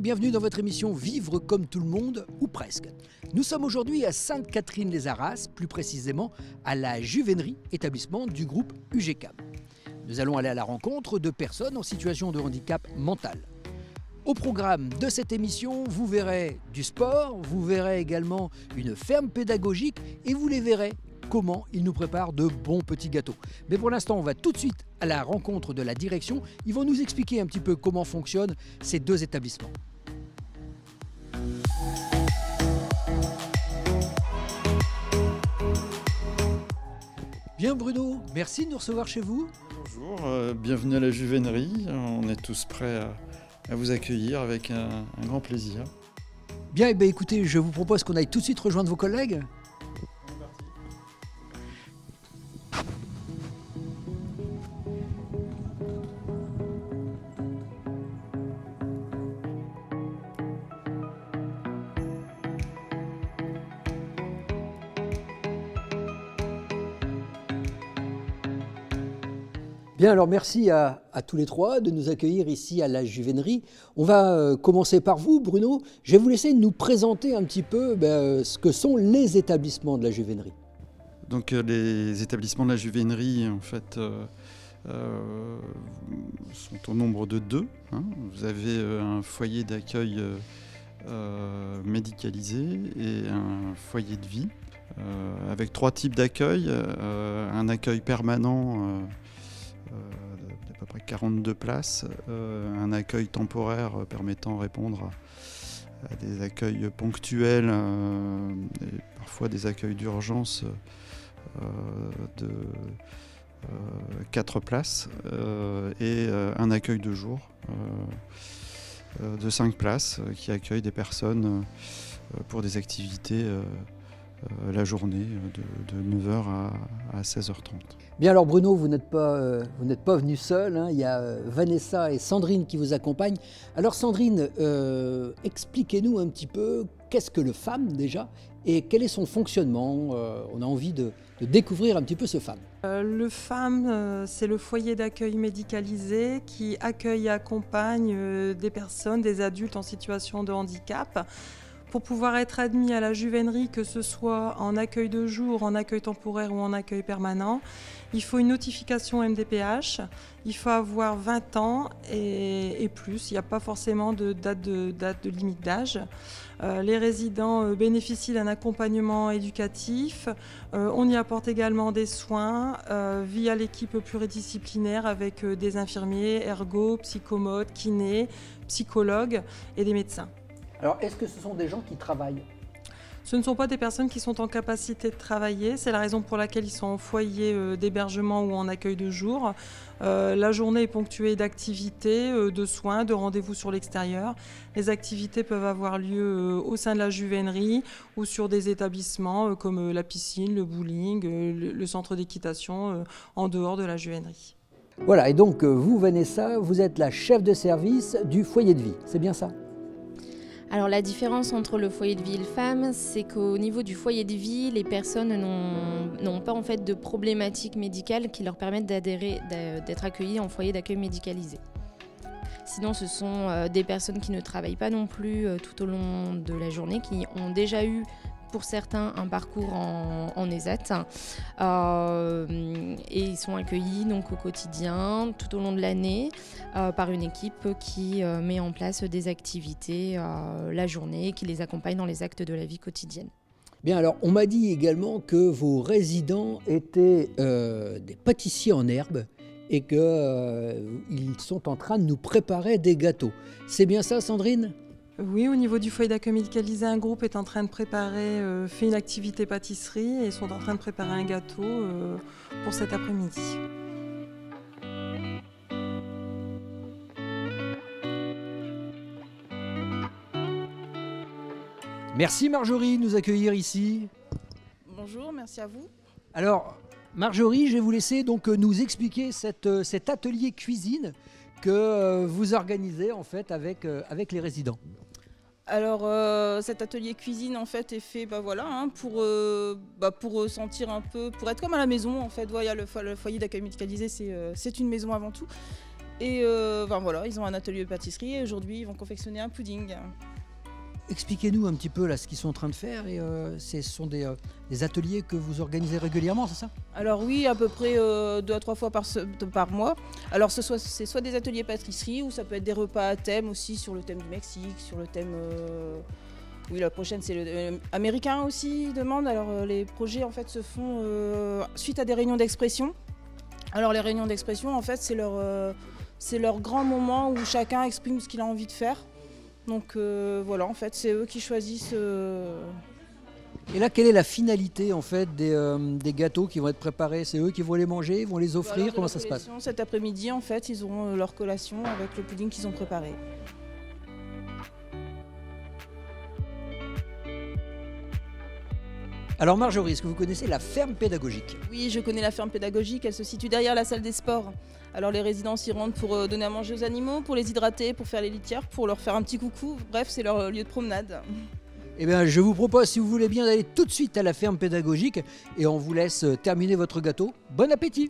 bienvenue dans votre émission Vivre comme tout le monde, ou presque. Nous sommes aujourd'hui à Sainte-Catherine-les-Arras, plus précisément à la Juvénerie, établissement du groupe UGCAM. Nous allons aller à la rencontre de personnes en situation de handicap mental. Au programme de cette émission, vous verrez du sport, vous verrez également une ferme pédagogique et vous les verrez comment ils nous préparent de bons petits gâteaux. Mais pour l'instant, on va tout de suite à la rencontre de la direction. Ils vont nous expliquer un petit peu comment fonctionnent ces deux établissements. Bien Bruno, merci de nous recevoir chez vous. Bonjour, bienvenue à la Juvénerie. On est tous prêts à vous accueillir avec un grand plaisir. Bien, écoutez, je vous propose qu'on aille tout de suite rejoindre vos collègues. Bien, alors merci à tous les trois de nous accueillir ici à la Juvénerie. On va commencer par vous, Bruno. Je vais vous laisser nous présenter un petit peu ce que sont les établissements de la Juvénerie. Donc les établissements de la Juvénerie, en fait, sont au nombre de deux. Vous avez un foyer d'accueil médicalisé et un foyer de vie, avec trois types d'accueil. Un accueil permanent d'à peu près 42 places, un accueil temporaire permettant de répondre à des accueils ponctuels et parfois des accueils d'urgence de 4 places et un accueil de jour de 5 places qui accueille des personnes pour des activités la journée de 9h à 16h30. Bien alors Bruno, vous n'êtes pas venu seul, il y a Vanessa et Sandrine qui vous accompagnent. Alors Sandrine, expliquez-nous un petit peu qu'est-ce que le FAM déjà et quel est son fonctionnement. On a envie de découvrir un petit peu ce FAM. Le FAM, c'est le foyer d'accueil médicalisé qui accueille et accompagne des personnes, des adultes en situation de handicap. Pour pouvoir être admis à la Juvénerie, que ce soit en accueil de jour, en accueil temporaire ou en accueil permanent, il faut une notification MDPH, il faut avoir 20 ans et plus, il n'y a pas forcément de date de limite d'âge. Les résidents bénéficient d'un accompagnement éducatif, on y apporte également des soins via l'équipe pluridisciplinaire avec des infirmiers, ergo, psychomotes, kinés, psychologues et des médecins. Alors, est-ce que ce sont des gens qui travaillent ? Ce ne sont pas des personnes qui sont en capacité de travailler. C'est la raison pour laquelle ils sont en foyer d'hébergement ou en accueil de jour. La journée est ponctuée d'activités, de soins, de rendez-vous sur l'extérieur. Les activités peuvent avoir lieu au sein de la Juvénerie ou sur des établissements comme la piscine, le bowling, le centre d'équitation en dehors de la Juvénerie. Voilà, et donc vous, Vanessa, vous êtes la chef de service du foyer de vie, c'est bien ça ? Alors la différence entre le foyer de vie et le FAM, c'est qu'au niveau du foyer de vie, les personnes n'ont pas en fait de problématiques médicales qui leur permettent d'être accueillies en foyer d'accueil médicalisé. Sinon, ce sont des personnes qui ne travaillent pas non plus tout au long de la journée, qui ont déjà eu pour certains un parcours en ESAT et ils sont accueillis donc au quotidien tout au long de l'année par une équipe qui met en place des activités la journée, qui les accompagne dans les actes de la vie quotidienne. Bien, alors on m'a dit également que vos résidents étaient des pâtissiers en herbe et qu'ils sont en train de nous préparer des gâteaux. C'est bien ça, Sandrine ? Oui, au niveau du foyer d'accueil médicalisé, un groupe est en train de préparer, fait une activité pâtisserie et sont en train de préparer un gâteau pour cet après-midi. Merci Marjorie de nous accueillir ici. Bonjour, merci à vous. Alors Marjorie, je vais vous laisser donc nous expliquer cet atelier cuisine que vous organisez en fait avec les résidents. Alors cet atelier cuisine en fait est fait pour sentir un peu, pour être comme à la maison en fait. Voilà, le foyer d'accueil médicalisé c'est une maison avant tout. Et ben voilà, ils ont un atelier de pâtisserie et aujourd'hui ils vont confectionner un pudding. Expliquez-nous un petit peu là ce qu'ils sont en train de faire. Et ce sont des ateliers que vous organisez régulièrement, c'est ça? Alors oui, à peu près 2 à 3 fois par mois. Alors c'est soit des ateliers pâtisserie ou ça peut être des repas à thème aussi, sur le thème du Mexique, sur le thème... Oui, la prochaine c'est le américain aussi, ils demandent. Alors les projets en fait se font suite à des réunions d'expression. Alors les réunions d'expression en fait c'est leur grand moment où chacun exprime ce qu'il a envie de faire. Donc voilà, en fait c'est eux qui choisissent. Et là, quelle est la finalité en fait des gâteaux qui vont être préparés? C'est eux qui vont les manger, ils vont les offrir? Alors, comment ça se passe? Cet après-midi en fait ils auront leur collation avec le pudding qu'ils ont préparé. Alors Marjorie, est-ce que vous connaissez la ferme pédagogique? Oui, je connais la ferme pédagogique, elle se situe derrière la salle des sports. Alors les résidents s'y rendent pour donner à manger aux animaux, pour les hydrater, pour faire les litières, pour leur faire un petit coucou. Bref, c'est leur lieu de promenade. Eh bien, je vous propose, si vous voulez bien, d'aller tout de suite à la ferme pédagogique et on vous laisse terminer votre gâteau. Bon appétit!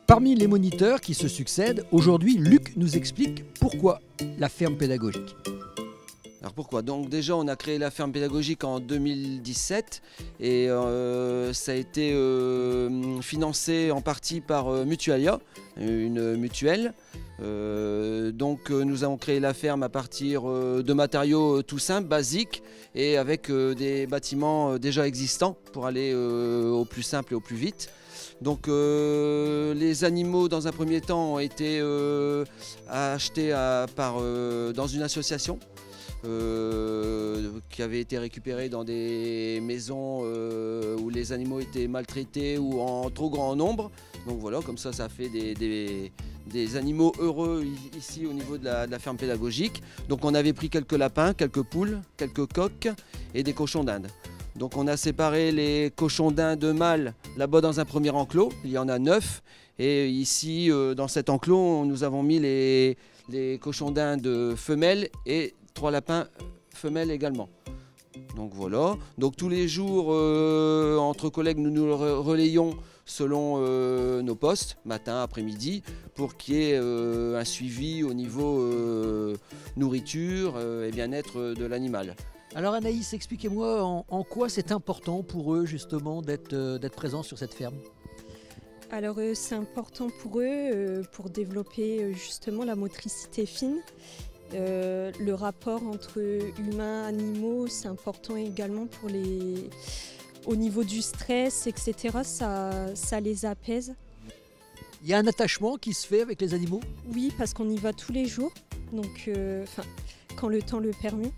Parmi les moniteurs qui se succèdent, aujourd'hui, Luc nous explique pourquoi la ferme pédagogique. Alors pourquoi? Donc déjà on a créé la ferme pédagogique en 2017 et ça a été financé en partie par Mutualia, une mutuelle. Donc nous avons créé la ferme à partir de matériaux tout simples, basiques et avec des bâtiments déjà existants pour aller au plus simple et au plus vite. Donc les animaux dans un premier temps ont été achetés dans une association. Qui avait été récupérés dans des maisons où les animaux étaient maltraités ou en trop grand nombre. Donc voilà, comme ça fait des animaux heureux ici au niveau de la ferme pédagogique. Donc on avait pris quelques lapins, quelques poules, quelques coqs et des cochons d'Inde. Donc on a séparé les cochons d'Inde mâles là-bas dans un premier enclos, il y en a 9. Et ici dans cet enclos nous avons mis les cochons d'Inde femelles et 3 lapins femelles également. Donc voilà. Donc tous les jours, entre collègues, nous nous relayons selon nos postes, matin, après-midi, pour qu'il y ait un suivi au niveau nourriture et bien-être de l'animal. Alors Anaïs, expliquez-moi en quoi c'est important pour eux justement d'être présents sur cette ferme? Alors c'est important pour eux pour développer justement la motricité fine. Le rapport entre humains et animaux, c'est important également pour au niveau du stress, etc. Ça les apaise. Il y a un attachement qui se fait avec les animaux? Oui, parce qu'on y va tous les jours, donc quand le temps le permet.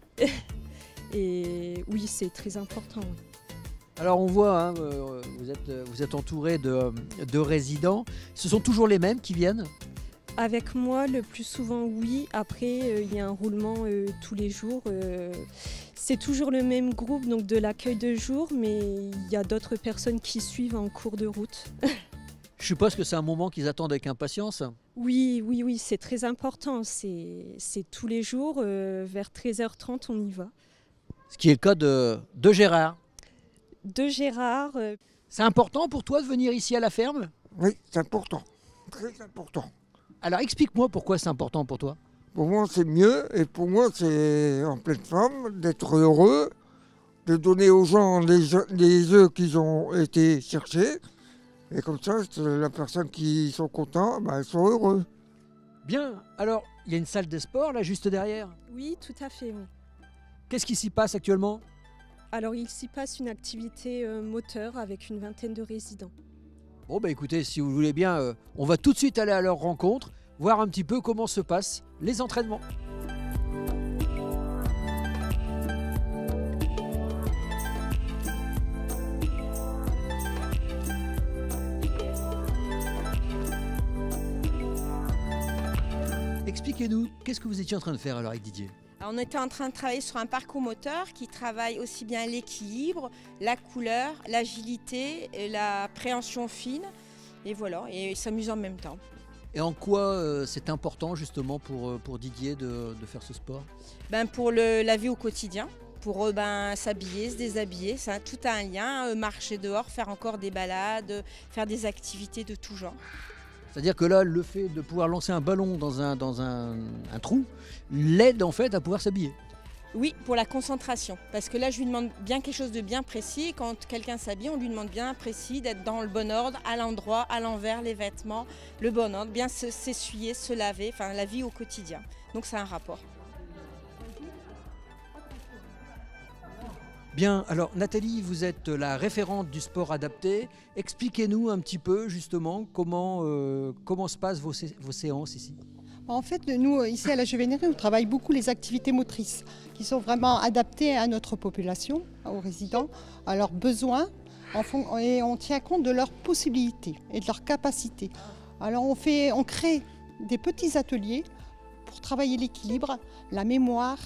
Et oui, c'est très important. Oui. Alors on voit, hein, vous êtes entouré de résidents. Ce sont toujours les mêmes qui viennent? Avec moi, le plus souvent, oui. Après, il y a un roulement tous les jours. C'est toujours le même groupe, donc de l'accueil de jour, mais il y a d'autres personnes qui suivent en cours de route. Je suppose que c'est un moment qu'ils attendent avec impatience. Oui, c'est très important. C'est tous les jours, vers 13h30, on y va. Ce qui est le cas de Gérard. De Gérard. C'est important pour toi de venir ici à la ferme? Oui, c'est important. Très important. Alors explique-moi pourquoi c'est important pour toi. Pour moi, c'est mieux et pour moi, c'est en pleine forme d'être heureux, de donner aux gens les œufs qu'ils ont été cherchés. Et comme ça, la personne qui sont contents, ils sont heureux. Bien, alors il y a une salle de sport là juste derrière. Oui, tout à fait. Oui. Qu'est-ce qui s'y passe actuellement? Alors il s'y passe une activité moteur avec une vingtaine de résidents. Bon écoutez, si vous voulez bien, on va tout de suite aller à leur rencontre, voir un petit peu comment se passent les entraînements. Expliquez-nous, qu'est-ce que vous étiez en train de faire alors avec Didier? Alors, on était en train de travailler sur un parcours moteur qui travaille aussi bien l'équilibre, la couleur, l'agilité, et la préhension fine. Et voilà, et s'amuser en même temps. Et en quoi c'est important justement pour Didier de faire ce sport? Pour la vie au quotidien, pour s'habiller, se déshabiller, ça, tout a un lien, marcher dehors, faire encore des balades, faire des activités de tout genre. C'est-à-dire que là, le fait de pouvoir lancer un ballon dans un trou l'aide en fait à pouvoir s'habiller. Oui, pour la concentration, parce que là je lui demande bien quelque chose de bien précis. Quand quelqu'un s'habille, on lui demande bien précis d'être dans le bon ordre, à l'endroit, à l'envers, les vêtements, le bon ordre, bien s'essuyer, se laver, enfin la vie au quotidien. Donc c'est un rapport. Bien, alors Nathalie, vous êtes la référente du sport adapté. Expliquez-nous un petit peu justement comment se passent vos séances ici. En fait, nous, ici à la Juvénerie, on travaille beaucoup les activités motrices qui sont vraiment adaptées à notre population, aux résidents, à leurs besoins, et on tient compte de leurs possibilités et de leurs capacités. Alors on crée des petits ateliers pour travailler l'équilibre, la mémoire,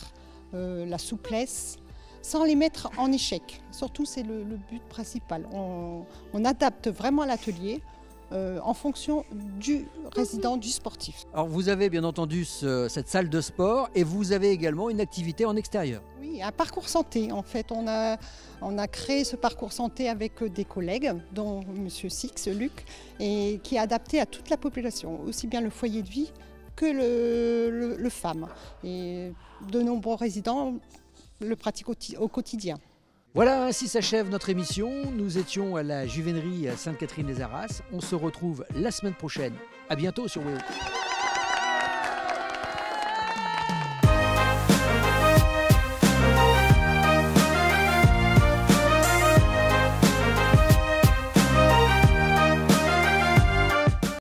la souplesse, sans les mettre en échec. Surtout, c'est le but principal. On adapte vraiment l'atelier en fonction du résident, du sportif. Alors vous avez bien entendu cette salle de sport et vous avez également une activité en extérieur. Oui, un parcours santé. En fait, on a créé ce parcours santé avec des collègues, dont M. Six, Luc, et qui est adapté à toute la population, aussi bien le foyer de vie que le FAM. Et de nombreux résidents le pratiquent au quotidien. Voilà, ainsi s'achève notre émission. Nous étions à la Juvénerie à Sainte-Catherine-les-Arras. On se retrouve la semaine prochaine. À bientôt sur WEO.